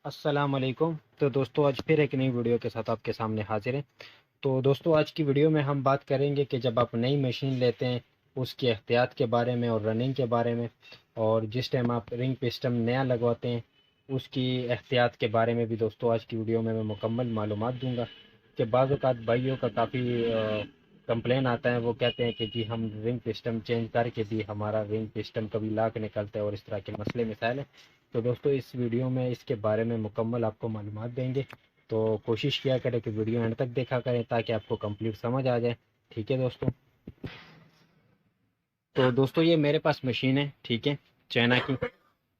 अस्सलाम वालेकुम। तो दोस्तों आज फिर एक नई वीडियो के साथ आपके सामने हाजिर हैं। तो दोस्तों आज की वीडियो में हम बात करेंगे कि जब आप नई मशीन लेते हैं उसकी एहतियात के बारे में और रनिंग के बारे में, और जिस टाइम आप रिंग पिस्टन नया लगवाते हैं उसकी एहतियात के बारे में भी दोस्तों आज की वीडियो में मैं मुकम्मल मालूमात दूंगा। कि बाज़ औक़ात भाइयों का काफ़ी कंप्लेन आता है, वो कहते हैं कि जी हम रिंग सिस्टम चेंज करके भी हमारा रिंग सिस्टम कभी लॉक निकलता है और इस तरह के मसले मसाइल हैं। तो दोस्तों इस वीडियो में इसके बारे में मुकम्मल आपको मालूमात देंगे। तो कोशिश किया करें कि वीडियो एंड तक देखा करें ताकि आपको कंप्लीट समझ आ जाए। ठीक है दोस्तों। तो दोस्तों ये मेरे पास मशीन है, ठीक है, चाइना की।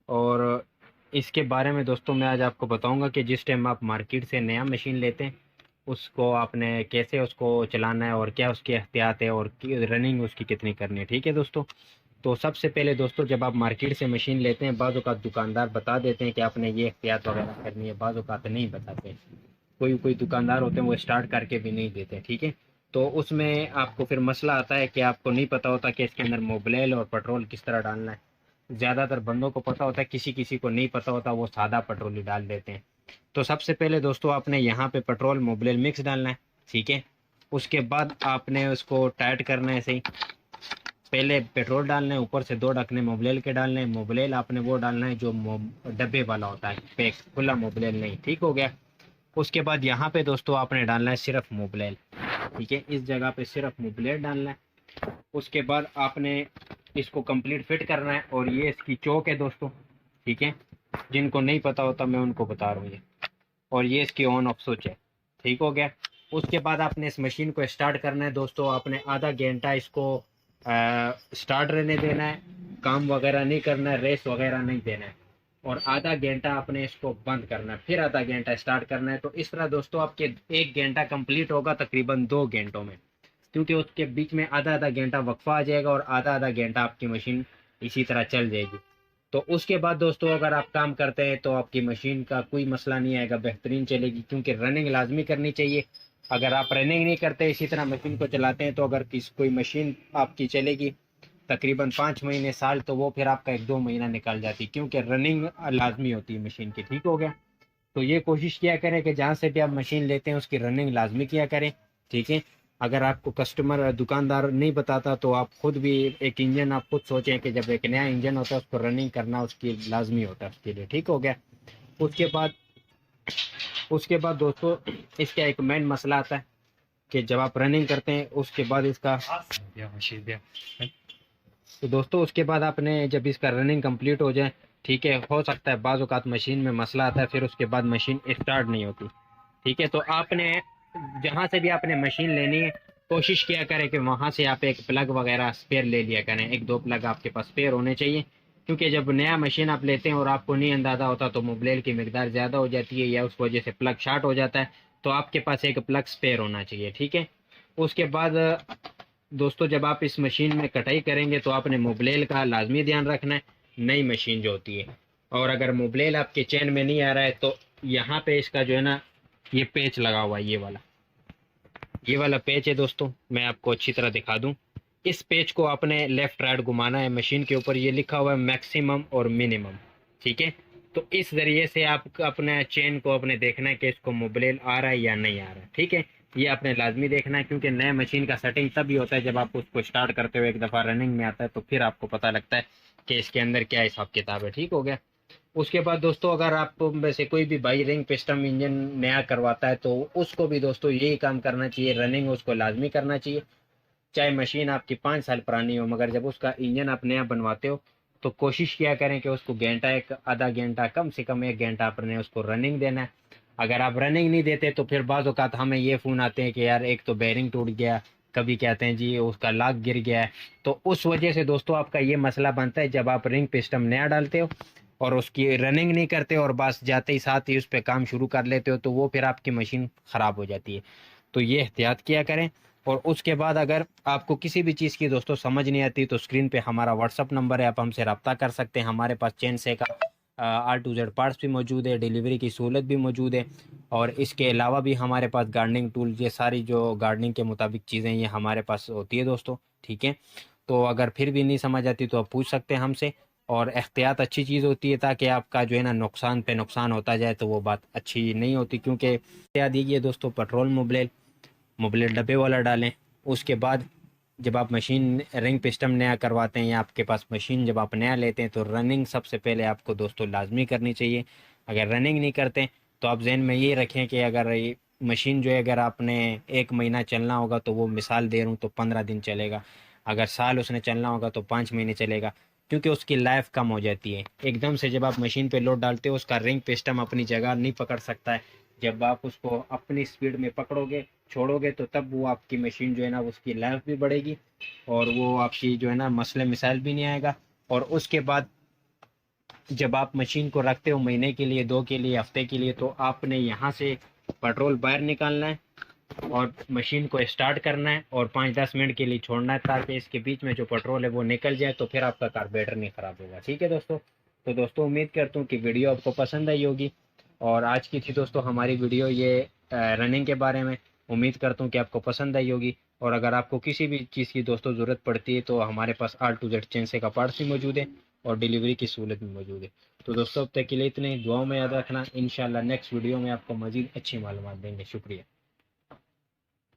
और इसके बारे में दोस्तों मैं आज आपको बताऊंगा कि जिस टाइम आप मार्केट से नया मशीन लेते हैं उसको आपने कैसे उसको चलाना है और क्या उसकी एहतियात है और रनिंग उसकी कितनी करनी है। ठीक है दोस्तों। तो सबसे पहले दोस्तों जब आप मार्केट से मशीन लेते हैं बाज़ औक़ात दुकानदार बता देते हैं कि आपने ये एहतियात वगैरह करनी है, बाज़ औक़ात नहीं बताते। कोई कोई दुकानदार होते हैं वो स्टार्ट करके भी नहीं देते। ठीक है। तो उसमें आपको फिर मसला आता है कि आपको नहीं पता होता कि इसके अंदर मोबिल और पेट्रोल किस तरह डालना है। ज़्यादातर बंदों को पता होता है, किसी किसी को नहीं पता होता, वो सादा पेट्रोल ही डाल देते हैं। तो सबसे पहले दोस्तों आपने यहाँ पे पेट्रोल मोबिल मिक्स डालना है। ठीक है। उसके बाद आपने उसको टाइट करना है सही। पहले पेट्रोल डालना है, ऊपर से 2 ढकने मोबिल के डालने हैं। मोबिल आपने वो डालना है जो डब्बे वाला होता है, पैक खुला मोबिल नहीं। ठीक हो गया। उसके बाद यहाँ पे दोस्तों आपने डालना है सिर्फ मोबिल। ठीक है, इस जगह पे सिर्फ मोबिल डालना है। उसके बाद आपने इसको कंप्लीट फिट करना है और ये इसकी चौक है दोस्तों। ठीक है, जिनको नहीं पता होता मैं उनको बता रहा हूँ ये। और ये इसकी ऑन ऑफ स्विच है। ठीक हो गया। उसके बाद आपने इस मशीन को स्टार्ट करना है दोस्तों। आपने आधा घंटा इसको स्टार्ट रहने देना है, काम वगैरह नहीं करना है, रेस वगैरह नहीं देना है। और आधा घंटा आपने इसको बंद करना है, फिर आधा घंटा स्टार्ट करना है। तो इस तरह दोस्तों आपके 1 घंटा कंप्लीट होगा तकरीबन 2 घंटों में, क्योंकि उसके बीच में आधा आधा घंटा वक्फा आ जाएगा और आधा आधा घंटा आपकी मशीन इसी तरह चल जाएगी। तो उसके बाद दोस्तों अगर आप काम करते हैं तो आपकी मशीन का कोई मसला नहीं आएगा, बेहतरीन चलेगी, क्योंकि रनिंग लाजमी करनी चाहिए। अगर आप रनिंग नहीं करते इसी तरह मशीन को चलाते हैं तो अगर कोई मशीन आपकी चलेगी तकरीबन 5 महीने साल, तो वो फिर आपका 1-2 महीना निकल जाती, क्योंकि रनिंग लाजमी होती है मशीन की। ठीक हो गया। तो ये कोशिश किया करें कि जहाँ से भी आप मशीन लेते हैं उसकी रनिंग लाजमी किया करें। ठीक है। अगर आपको कस्टमर दुकानदार नहीं बताता तो आप खुद भी एक इंजन आप खुद सोचें कि जब एक नया इंजन होता है उसको रनिंग करना उसकी लाजमी होता है उसके लिए। ठीक हो गया। उसके बाद उसके बाद दोस्तों इसका एक मेन मसला आता है कि जब आप रनिंग करते हैं उसके बाद इसका तो दोस्तों उसके बाद आपने जब इसका रनिंग कंप्लीट हो जाए, ठीक है, हो सकता है बाज़ औक़ात मशीन में मसला आता है, फिर उसके बाद मशीन स्टार्ट नहीं होती। ठीक है। तो आपने जहाँ से भी आपने मशीन लेनी है कोशिश किया करें कि वहाँ से आप एक प्लग वगैरह स्पेयर ले लिया करें। 1-2 प्लग आपके पास स्पेयर होने चाहिए, क्योंकि जब नया मशीन आप लेते हैं और आपको नहीं अंदाज़ा होता तो मोबिल की मकदार ज़्यादा हो जाती है या उस वजह से प्लग शॉर्ट हो जाता है, तो आपके पास एक प्लग स्पेयर होना चाहिए। ठीक है। उसके बाद दोस्तों जब आप इस मशीन में कटाई करेंगे तो आपने मोबिल का लाजमी ध्यान रखना है, नई मशीन जो होती है। और अगर मोबिल आपके चैन में नहीं आ रहा है तो यहाँ पे इसका जो है ना ये पेच लगा हुआ है, ये वाला पेच है दोस्तों। मैं आपको अच्छी तरह दिखा दूं, इस पेच को आपने लेफ्ट राइट घुमाना है। मशीन के ऊपर ये लिखा हुआ है मैक्सिमम और मिनिमम। ठीक है। तो इस जरिए से आप अपने चेन को अपने देखना है कि इसको मोबिल आ रहा है या नहीं आ रहा है। ठीक है। ये आपने लाजमी देखना है, क्योंकि नए मशीन का सेटिंग तभी होता है जब आप उसको स्टार्ट करते हो, एक दफ़ा रनिंग में आता है तो फिर आपको पता लगता है कि इसके अंदर क्या हिसाब किताब है। ठीक हो गया। उसके बाद दोस्तों अगर आप में से कोई भी भाई रिंग पिस्टन इंजन नया करवाता है तो उसको भी दोस्तों यही काम करना चाहिए, रनिंग उसको लाजमी करना चाहिए। चाहे मशीन आपकी 5 साल पुरानी हो, मगर जब उसका इंजन आप नया बनवाते हो तो कोशिश किया करें कि उसको घंटा, एक आधा घंटा, कम से कम 1 घंटा आपने उसको रनिंग देना है। अगर आप रनिंग नहीं देते तो फिर बाज़ औक़ात हमें ये फ़ोन आते हैं कि यार एक तो बेरिंग टूट गया, कभी कहते हैं जी उसका लॉक गिर गया है। तो उस वजह से दोस्तों आपका ये मसला बनता है जब आप रिंग पिस्टन नया डालते हो और उसकी रनिंग नहीं करते और बस जाते ही साथ ही उस पर काम शुरू कर लेते हो, तो वो फिर आपकी मशीन ख़राब हो जाती है। तो ये एहतियात किया करें। और उसके बाद अगर आपको किसी भी चीज़ की दोस्तों समझ नहीं आती तो स्क्रीन पे हमारा व्हाट्सअप नंबर है, आप हमसे रब्ता कर सकते हैं। हमारे पास चेन से का R to Z पार्ट्स भी मौजूद है, डिलीवरी की सहूलत भी मौजूद है। और इसके अलावा भी हमारे पास गार्डनिंग टूल, ये सारी जो गार्डनिंग के मुताबिक चीज़ें ये हमारे पास होती है दोस्तों। ठीक है। तो अगर फिर भी नहीं समझ आती तो आप पूछ सकते हैं हमसे। और एहतियात अच्छी चीज़ होती है, ताकि आपका जो है ना नुकसान पे नुकसान होता जाए तो वो बात अच्छी नहीं होती। क्योंकि एहतियात ये दोस्तों, पेट्रोल मुबलेल मुबलेल डब्बे वाला डालें। उसके बाद जब आप मशीन रिंग पिस्टन नया करवाते हैं या आपके पास मशीन जब आप नया लेते हैं तो रनिंग सबसे पहले आपको दोस्तों लाजमी करनी चाहिए। अगर रनिंग नहीं करते तो आप जहन में ये रखें कि अगर ये मशीन जो है अगर आपने 1 महीना चलना होगा तो वो मिसाल दे रहा हूँ तो 15 दिन चलेगा। अगर साल उसने चलना होगा तो 5 महीने चलेगा। क्योंकि उसकी लाइफ कम हो जाती है। एकदम से जब आप मशीन पे लोड डालते हो उसका रिंग पिस्टन अपनी जगह नहीं पकड़ सकता है। जब आप उसको अपनी स्पीड में पकड़ोगे छोड़ोगे तो तब वो आपकी मशीन जो है ना उसकी लाइफ भी बढ़ेगी और वो आपकी जो है ना मसले मिसाइल भी नहीं आएगा। और उसके बाद जब आप मशीन को रखते हो महीने के लिए, 2 के लिए, हफ्ते के लिए, तो आपने यहाँ से पेट्रोल बाहर निकालना है और मशीन को स्टार्ट करना है और 5-10 मिनट के लिए छोड़ना है, ताकि इसके बीच में जो पेट्रोल है वो निकल जाए, तो फिर आपका कार्बोरेटर नहीं ख़राब होगा। ठीक है दोस्तों। तो दोस्तों उम्मीद करता हूँ कि वीडियो आपको पसंद आई होगी। और आज की थी दोस्तों हमारी वीडियो ये रनिंग के बारे में। उम्मीद करता हूँ कि आपको पसंद आई होगी। और अगर आपको किसी भी चीज़ की दोस्तों ज़रूरत पड़ती है तो हमारे पास R to Z चेन से का पार्ट्स भी मौजूद है और डिलीवरी की सहूलत भी मौजूद है। तो दोस्तों अब तक के लिए इतने, दुआओं में याद रखना। इंशाल्लाह नेक्स्ट वीडियो में आपको मज़ीद अच्छी मालूमात देंगे। शुक्रिया।